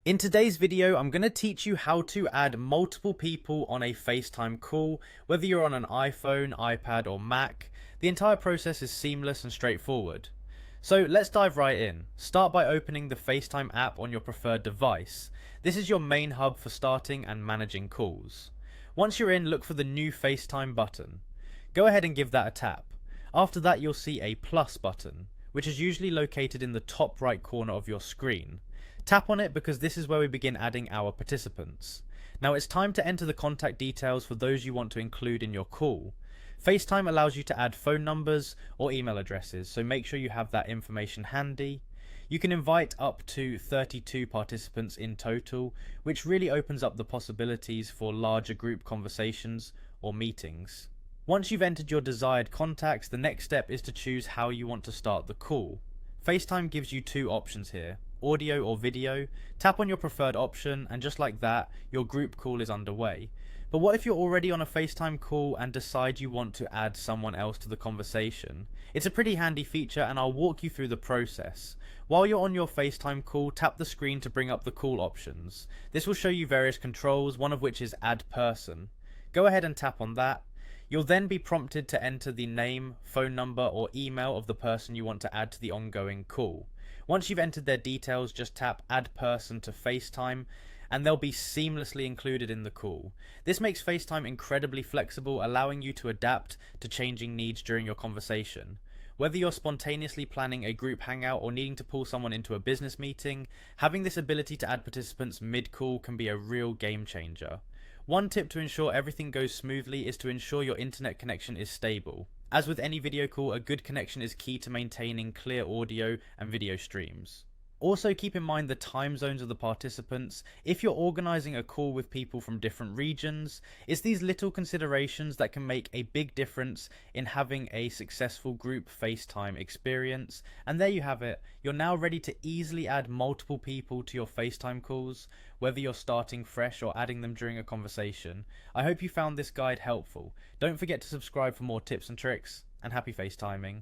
In today's video, I'm going to teach you how to add multiple people on a FaceTime call, whether you're on an iPhone, iPad or Mac. The entire process is seamless and straightforward. So let's dive right in. Start by opening the FaceTime app on your preferred device. This is your main hub for starting and managing calls. Once you're in, look for the new FaceTime button. Go ahead and give that a tap. After that, you'll see a plus button, which is usually located in the top right corner of your screen. Tap on it because this is where we begin adding our participants. Now it's time to enter the contact details for those you want to include in your call. FaceTime allows you to add phone numbers or email addresses, so make sure you have that information handy. You can invite up to 32 participants in total, which really opens up the possibilities for larger group conversations or meetings. Once you've entered your desired contacts, the next step is to choose how you want to start the call. FaceTime gives you two options here, audio or video. Tap on your preferred option and just like that, your group call is underway. But what if you're already on a FaceTime call and decide you want to add someone else to the conversation? It's a pretty handy feature and I'll walk you through the process. While you're on your FaceTime call, tap the screen to bring up the call options. This will show you various controls, one of which is add person. Go ahead and tap on that. You'll then be prompted to enter the name, phone number or email of the person you want to add to the ongoing call. Once you've entered their details, just tap add person to FaceTime and they'll be seamlessly included in the call. This makes FaceTime incredibly flexible, allowing you to adapt to changing needs during your conversation. Whether you're spontaneously planning a group hangout or needing to pull someone into a business meeting, having this ability to add participants mid-call can be a real game changer. One tip to ensure everything goes smoothly is to ensure your internet connection is stable. As with any video call, a good connection is key to maintaining clear audio and video streams. Also keep in mind the time zones of the participants. If you're organizing a call with people from different regions, it's these little considerations that can make a big difference in having a successful group FaceTime experience. And there you have it. You're now ready to easily add multiple people to your FaceTime calls, whether you're starting fresh or adding them during a conversation. I hope you found this guide helpful. Don't forget to subscribe for more tips and tricks, and happy FaceTiming.